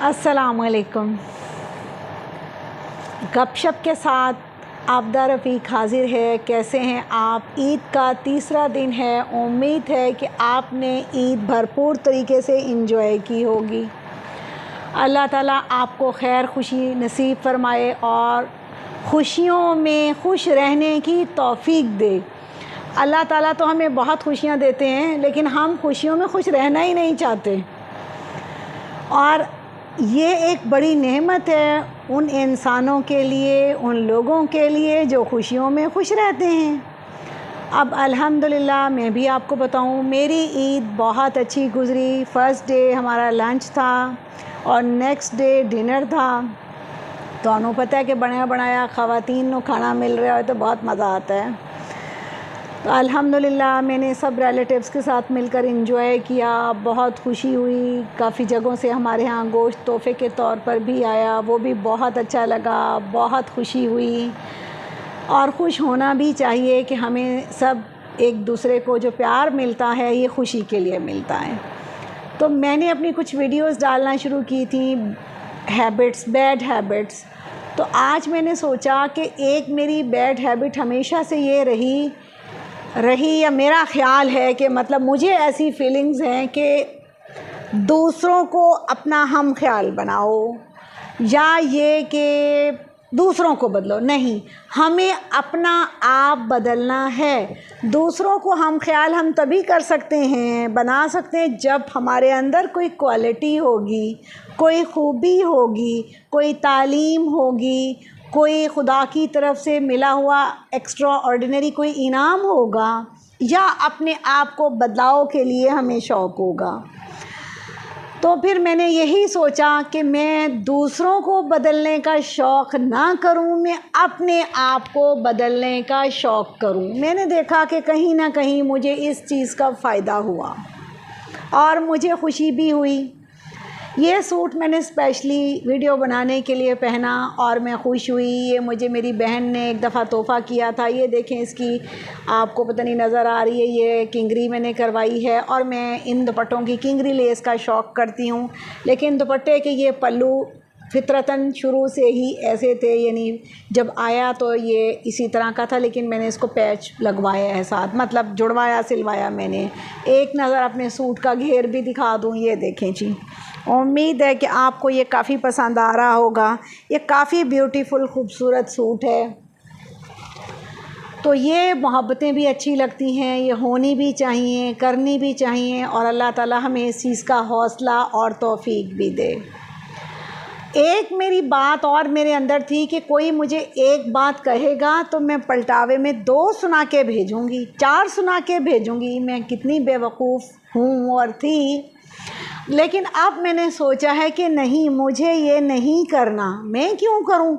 अस्सलामुअलैकुम। गपशप के साथ आबदा रफ़ीक हाज़िर है। कैसे हैं आप? ईद का तीसरा दिन है। उम्मीद है कि आपने ईद भरपूर तरीके से इंजॉय की होगी। अल्लाह ताला आपको खैर खुशी नसीब फरमाए और खुशियों में खुश रहने की तौफ़ीक दे। अल्लाह ताला तो हमें बहुत खुशियाँ देते हैं, लेकिन हम खुशियों में खुश रहना ही नहीं चाहते। और ये एक बड़ी नेमत है उन इंसानों के लिए, उन लोगों के लिए जो खुशियों में खुश रहते हैं। अब अल्हम्दुलिल्लाह मैं भी आपको बताऊं, मेरी ईद बहुत अच्छी गुज़री। फ़र्स्ट डे हमारा लंच था और नेक्स्ट डे डिनर था। दोनों पता है कि बनाया बनाया ख़वातीन को खाना मिल रहा है तो बहुत मज़ा आता है। तो अल्हम्दुलिल्लाह मैंने सब रिलेटिव्स के साथ मिलकर एंजॉय किया। बहुत खुशी हुई। काफ़ी जगहों से हमारे यहाँ गोश्त तोहफ़े के तौर पर भी आया, वो भी बहुत अच्छा लगा। बहुत खुशी हुई और खुश होना भी चाहिए कि हमें सब एक दूसरे को जो प्यार मिलता है ये खुशी के लिए मिलता है। तो मैंने अपनी कुछ वीडियोस डालना शुरू की थी, हैबिट्स, बैड हैबिट्स। तो आज मैंने सोचा कि एक मेरी बैड हैबिट हमेशा से ये रही या मेरा ख़्याल है कि मतलब मुझे ऐसी फीलिंग्स हैं कि दूसरों को अपना हम ख़्याल बनाओ या ये कि दूसरों को बदलो, नहीं, हमें अपना आप बदलना है। दूसरों को हम ख़्याल हम तभी कर सकते हैं, बना सकते हैं जब हमारे अंदर कोई क्वालिटी होगी, कोई ख़ूबी होगी, कोई तालीम होगी, कोई खुदा की तरफ से मिला हुआ एक्स्ट्रा ऑर्डिनरी कोई इनाम होगा, या अपने आप को बदलाव के लिए हमें शौक़ होगा। तो फिर मैंने यही सोचा कि मैं दूसरों को बदलने का शौक़ ना करूं, मैं अपने आप को बदलने का शौक़ करूं। मैंने देखा कि कहीं ना कहीं मुझे इस चीज़ का फ़ायदा हुआ और मुझे खुशी भी हुई। ये सूट मैंने स्पेशली वीडियो बनाने के लिए पहना और मैं खुश हुई। ये मुझे मेरी बहन ने एक दफ़ा तोहफ़ा किया था। ये देखें, इसकी आपको पता नहीं नज़र आ रही है, ये किंगरी मैंने करवाई है। और मैं इन दुपट्टों की किंगरी लेस का शौक़ करती हूँ, लेकिन दुपट्टे के ये पल्लू फितरतन शुरू से ही ऐसे थे, यानी जब आया तो ये इसी तरह का था, लेकिन मैंने इसको पैच लगवाया है साथ, मतलब जुड़वाया सिलवाया मैंने। एक नज़र अपने सूट का घेर भी दिखा दूँ, ये देखें जी। उम्मीद है कि आपको ये काफ़ी पसंद आ रहा होगा। ये काफ़ी ब्यूटीफुल खूबसूरत सूट है। तो ये मोहब्बतें भी अच्छी लगती हैं, ये होनी भी चाहिए, करनी भी चाहिए, और अल्लाह ताला हमें इस चीज़ का हौसला और तौफ़ीक भी दे। एक मेरी बात और मेरे अंदर थी कि कोई मुझे एक बात कहेगा तो मैं पलटावे में 2 सुना के भेजूँगी, 4 सुना के भेजूँगी। मैं कितनी बेवकूफ़ हूँ और थी, लेकिन अब मैंने सोचा है कि नहीं, मुझे ये नहीं करना। मैं क्यों करूं?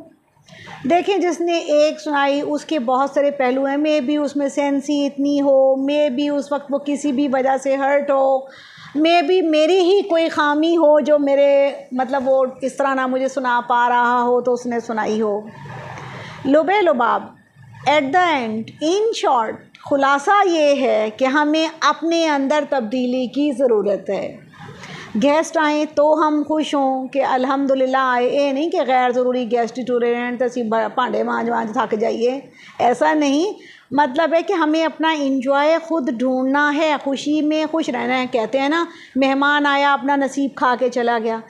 देखें, जिसने एक सुनाई उसके बहुत सारे पहलू हैं। मे भी उसमें सेंसी इतनी हो, मे भी उस वक्त वो किसी भी वजह से हर्ट हो, मे भी मेरी ही कोई ख़ामी हो जो मेरे मतलब वो इस तरह ना मुझे सुना पा रहा हो तो उसने सुनाई हो। लुबे लुबाब, at the end, in short, ख़ुलासा ये है कि हमें अपने अंदर तब्दीली की ज़रूरत है। गेस्ट आए तो हम खुश हों कि अल्हम्दुलिल्लाह आए, ये नहीं कि गैर ज़रूरी गेस्ट ही टूरे रहने तो असी भांडे मांझ थक जाइए, ऐसा नहीं। मतलब है कि हमें अपना इंजॉय खुद ढूंढना है, खुशी में खुश रहना है। कहते हैं ना, मेहमान आया अपना नसीब खा के चला गया।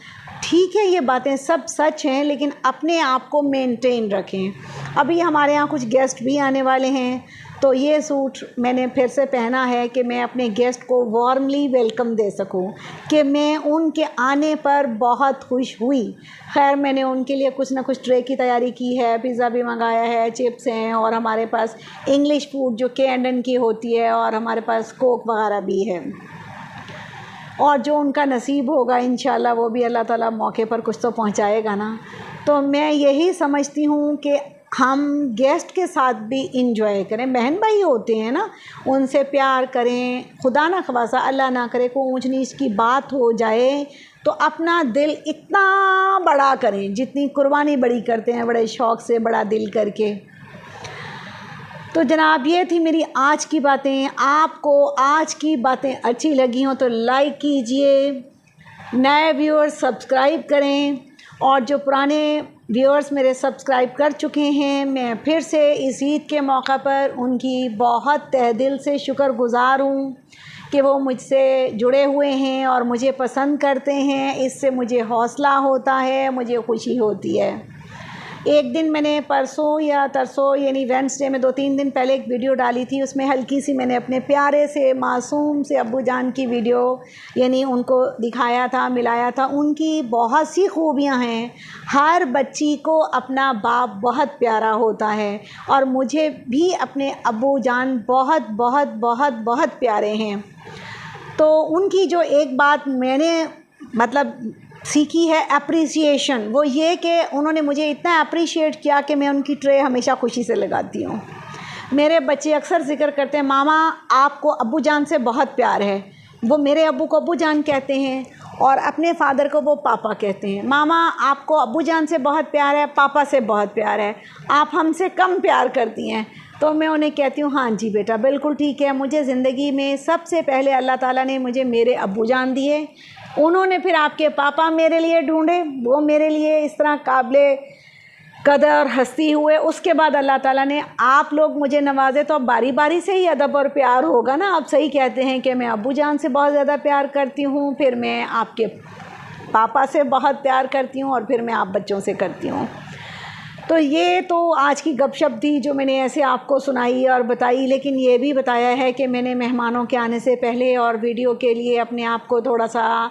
ठीक है, ये बातें सब सच हैं, लेकिन अपने आप को मेंटेन रखें। अभी हमारे यहाँ कुछ गेस्ट भी आने वाले हैं, तो ये सूट मैंने फिर से पहना है कि मैं अपने गेस्ट को वार्मली वेलकम दे सकूं, कि मैं उनके आने पर बहुत खुश हुई। खैर, मैंने उनके लिए कुछ ना कुछ ट्रे की तैयारी की है, पिज़्ज़ा भी मंगाया है, चिप्स हैं, और हमारे पास इंग्लिश फूड जो K&N की होती है, और हमारे पास कोक वगैरह भी है। और जो उनका नसीब होगा इंशाल्लाह वो भी अल्लाह ताला मौके पर कुछ तो पहुंचाएगा ना। तो मैं यही समझती हूँ कि हम गेस्ट के साथ भी इंजॉय करें। बहन भाई होते हैं ना, उनसे प्यार करें। खुदा ना ख़वासा, अल्लाह ना करे कोई ऊंच नीच की बात हो जाए तो अपना दिल इतना बड़ा करें, जितनी कुर्बानी बड़ी करते हैं बड़े शौक़ से, बड़ा दिल करके। तो जनाब, ये थी मेरी आज की बातें। आपको आज की बातें अच्छी लगी हों तो लाइक कीजिए, नए व्यूअर्स सब्सक्राइब करें, और जो पुराने व्यूअर्स मेरे सब्सक्राइब कर चुके हैं, मैं फिर से इस ईद के मौका पर उनकी बहुत तहे दिल से शुक्रगुज़ार हूँ कि वो मुझसे जुड़े हुए हैं और मुझे पसंद करते हैं। इससे मुझे हौसला होता है, मुझे खुशी होती है। एक दिन मैंने परसों या तरसों यानी वेडनेसडे में 2-3 दिन पहले एक वीडियो डाली थी। उसमें हल्की सी मैंने अपने प्यारे से मासूम से अब्बू जान की वीडियो यानी उनको दिखाया था, मिलाया था। उनकी बहुत सी खूबियाँ हैं। हर बच्ची को अपना बाप बहुत प्यारा होता है और मुझे भी अपने अब्बू जान बहुत बहुत बहुत बहुत प्यारे हैं। तो उनकी जो एक बात मैंने मतलब सीखी है एप्रिसिएशन, वो ये कि उन्होंने मुझे इतना अप्रिशिएट किया कि मैं उनकी ट्रे हमेशा खुशी से लगाती हूँ। मेरे बच्चे अक्सर ज़िक्र करते हैं, मामा आपको अब्बू जान से बहुत प्यार है। वो मेरे अब्बू को अब्बू जान कहते हैं और अपने फ़ादर को वो पापा कहते हैं। मामा आपको अब्बू जान से बहुत प्यार है, पापा से बहुत प्यार है, आप हमसे कम प्यार करती हैं। तो मैं उन्हें कहती हूँ, हाँ जी बेटा, बिल्कुल ठीक है। मुझे ज़िंदगी में सबसे पहले अल्लाह ताला ने मुझे मेरे अब्बू जान दिए, उन्होंने फिर आपके पापा मेरे लिए ढूंढे, वो मेरे लिए इस तरह काबिले कदर हस्ती हुए। उसके बाद अल्लाह ताला ने आप लोग मुझे नवाजे, तो अब बारी बारी से ही अदब और प्यार होगा ना। आप सही कहते हैं कि मैं अब्बू जान से बहुत ज़्यादा प्यार करती हूँ, फिर मैं आपके पापा से बहुत प्यार करती हूँ और फिर मैं आप बच्चों से करती हूँ। तो ये तो आज की गपशप थी जो मैंने ऐसे आपको सुनाई और बताई, लेकिन ये भी बताया है कि मैंने मेहमानों के आने से पहले और वीडियो के लिए अपने आप को थोड़ा सा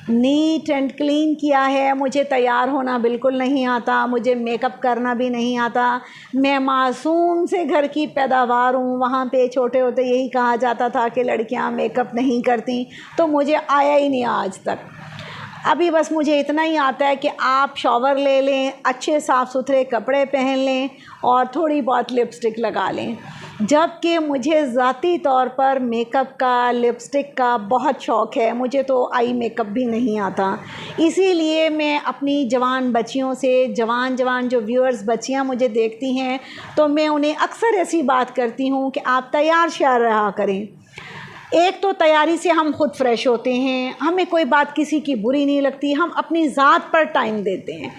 नीट एंड क्लीन किया है। मुझे तैयार होना बिल्कुल नहीं आता, मुझे मेकअप करना भी नहीं आता। मैं मासूम से घर की पैदावार हूँ। वहाँ पे छोटे होते यही कहा जाता था कि लड़कियाँ मेकअप नहीं करती, तो मुझे आया ही नहीं आज तक। अभी बस मुझे इतना ही आता है कि आप शॉवर ले लें, अच्छे साफ़ सुथरे कपड़े पहन लें और थोड़ी बहुत लिपस्टिक लगा लें। जबकि मुझे ज़ाती तौर पर मेकअप का, लिपस्टिक का बहुत शौक़ है। मुझे तो आई मेकअप भी नहीं आता। इसीलिए मैं अपनी जवान बच्चियों से, जवान जो व्यूअर्स बच्चियां मुझे देखती हैं, तो मैं उन्हें अक्सर ऐसी बात करती हूँ कि आप तैयार श्यार रहा करें। एक तो तैयारी से हम खुद फ्रेश होते हैं, हमें कोई बात किसी की बुरी नहीं लगती, हम अपनी ज़ात पर टाइम देते हैं।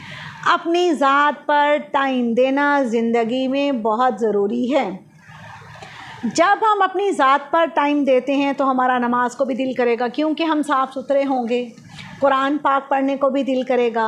अपनी ज़ात पर टाइम देना ज़िंदगी में बहुत ज़रूरी है। जब हम अपनी ज़ात पर टाइम देते हैं तो हमारा नमाज को भी दिल करेगा, क्योंकि हम साफ़ सुथरे होंगे। कुरान पाक पढ़ने को भी दिल करेगा,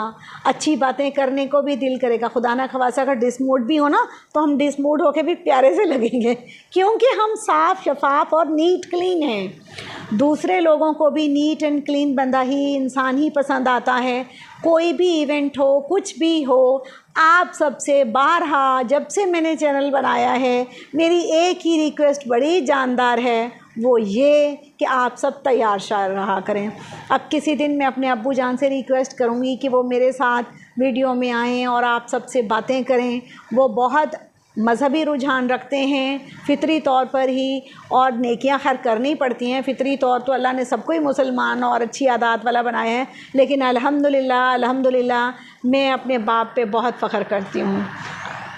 अच्छी बातें करने को भी दिल करेगा। खुदा ना ख़वासा अगर डिसमूड भी हो ना, तो हम डिसमूड होके भी प्यारे से लगेंगे, क्योंकि हम साफ़ शफाफ और नीट क्लीन हैं। दूसरे लोगों को भी नीट एंड क्लीन बंदा ही, इंसान ही पसंद आता है। कोई भी इवेंट हो, कुछ भी हो, आप सबसे बारहा जब से मैंने चैनल बनाया है, मेरी एक ही रिक्वेस्ट बड़ी जानदार है, वो ये कि आप सब तैयार शार रहा करें। अब किसी दिन मैं अपने अब्बू जान से रिक्वेस्ट करूँगी कि वो मेरे साथ वीडियो में आएँ और आप सबसे बातें करें। वो बहुत मज़हबी रुझान रखते हैं फ़ितरी तौर पर ही, और नेकियां खैर करनी पड़ती हैं। फ़ितरी तौर तो अल्लाह ने सबको ही मुसलमान और अच्छी आदत वाला बनाया है, लेकिन अल्हम्दुलिल्लाह मैं अपने बाप पे बहुत फ़ख्र करती हूँ।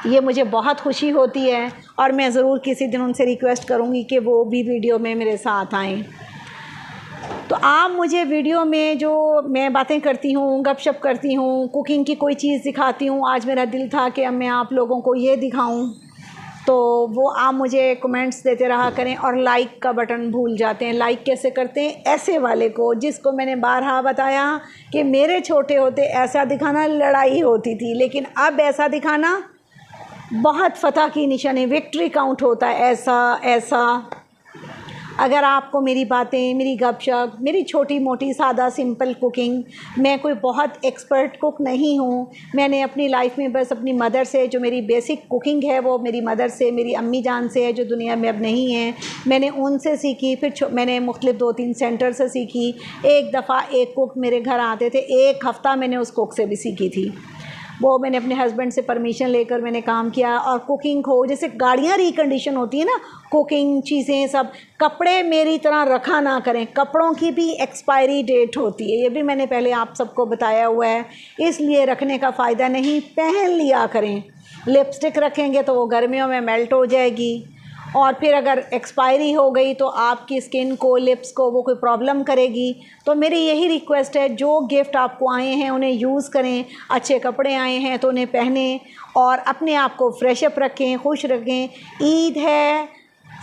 ये मुझे बहुत खुशी होती है और मैं ज़रूर किसी दिन उनसे रिक्वेस्ट करूँगी कि वो भी वीडियो में मेरे साथ आएँ। तो आप मुझे वीडियो में जो मैं बातें करती हूँ, गपशप करती हूँ, कुकिंग की कोई चीज़ दिखाती हूँ, आज मेरा दिल था कि अब मैं आप लोगों को ये दिखाऊँ, तो वो आप मुझे कमेंट्स देते रहा करें। और लाइक का बटन भूल जाते हैं। लाइक कैसे करते हैं? ऐसे वाले को जिसको मैंने बारहा बताया कि मेरे छोटे होते ऐसा दिखाना लड़ाई होती थी, लेकिन अब ऐसा दिखाना बहुत फ़तह की निशानी, विक्ट्री काउंट होता है। ऐसा अगर आपको मेरी बातें, मेरी गपशप, मेरी छोटी मोटी सादा सिंपल कुकिंग, मैं कोई बहुत एक्सपर्ट कुक नहीं हूँ। मैंने अपनी लाइफ में बस अपनी मदर से, जो मेरी बेसिक कुकिंग है वो मेरी मदर से, मेरी अम्मी जान से है, जो दुनिया में अब नहीं है, मैंने उनसे सीखी। फिर मैंने मुख्तलिफ़ 2-3 सेंटर से सीखी। एक दफ़ा एक कुक मेरे घर आते थे, एक हफ़्ता मैंने उस कुक से भी सीखी थी। वो मैंने अपने हस्बैंड से परमिशन लेकर मैंने काम किया। और कुकिंग हो, जैसे गाड़ियाँ रिकंडीशन होती है ना, कुकिंग चीज़ें सब, कपड़े मेरी तरह रखा ना करें। कपड़ों की भी एक्सपायरी डेट होती है, ये भी मैंने पहले आप सबको बताया हुआ है, इसलिए रखने का फ़ायदा नहीं, पहन लिया करें। लिपस्टिक रखेंगे तो वो गर्मियों में मेल्ट हो जाएगी, और फिर अगर एक्सपायरी हो गई तो आपकी स्किन को, लिप्स को वो कोई प्रॉब्लम करेगी। तो मेरी यही रिक्वेस्ट है, जो गिफ्ट आपको आए हैं उन्हें यूज़ करें। अच्छे कपड़े आए हैं तो उन्हें पहनें और अपने आप को फ्रेश अप रखें, खुश रखें। ईद है,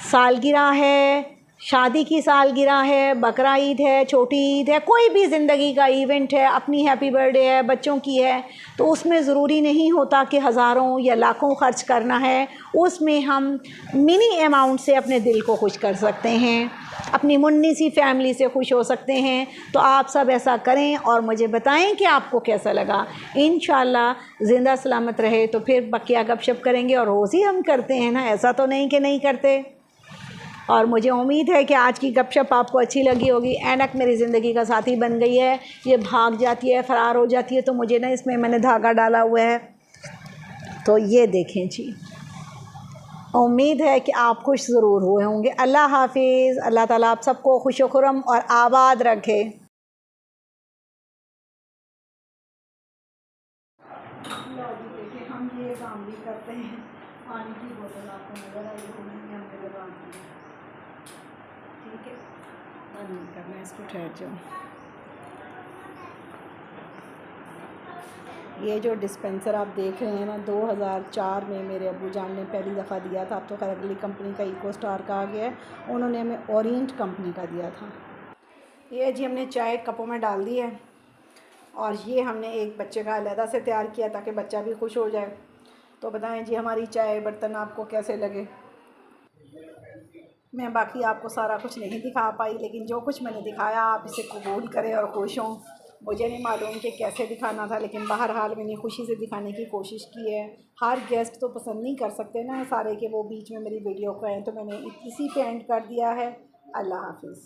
सालगिरह है, शादी की सालगिरह है, बकरा ईद है, छोटी ईद है, कोई भी ज़िंदगी का इवेंट है, अपनी हैप्पी बर्थडे है, बच्चों की है, तो उसमें ज़रूरी नहीं होता कि हज़ारों या लाखों ख़र्च करना है। उसमें हम मिनी अमाउंट से अपने दिल को खुश कर सकते हैं, अपनी मुन्नी सी फैमिली से खुश हो सकते हैं। तो आप सब ऐसा करें और मुझे बताएं कि आपको कैसा लगा। इंशाल्लाह ज़िंदा सलामत रहे तो फिर बकिया गपशप करेंगे, और रोज़ ही हम करते हैं ना, ऐसा तो नहीं कि नहीं करते। और मुझे उम्मीद है कि आज की गपशप आपको अच्छी लगी होगी। ऐनक मेरी ज़िंदगी का साथी बन गई है, ये भाग जाती है, फ़रार हो जाती है, तो मुझे ना इसमें मैंने धागा डाला हुआ है। तो ये देखें जी, उम्मीद है कि आप खुश ज़रूर हुए होंगे। अल्लाह हाफिज़। अल्लाह ताला आप सबको खुश व खुर्रम और आबाद रखे। देखिए हम ये काम भी करते हैं। पानी की बोतल आपको नज़र आई होगी, हमने लगा दी। ठीक है, बंद नहीं करना इसको, ठहर जाओ। ये जो डिस्पेंसर आप देख रहे हैं ना, 2004 में मेरे अब्बू जान ने पहली दफ़ा दिया था। अब तो खैर अगली कंपनी का इको स्टार का आ गया है, उन्होंने हमें ओरिएंट कंपनी का दिया था। ये जी हमने चाय कपों में डाल दी है, और ये हमने एक बच्चे का अलहदा से तैयार किया ताकि बच्चा भी खुश हो जाए। तो बताएं जी हमारी चाय बर्तन आपको कैसे लगे। मैं बाकी आपको सारा कुछ नहीं दिखा पाई, लेकिन जो कुछ मैंने दिखाया आप इसे कबूल करें और खुश हों। मुझे नहीं मालूम कि कैसे दिखाना था, लेकिन बहरहाल मैंने खुशी से दिखाने की कोशिश की है। हर गेस्ट तो पसंद नहीं कर सकते ना सारे के वो बीच में मेरी वीडियो को हैं, तो मैंने इसी पे एंड कर दिया है। अल्लाह हाफिज़।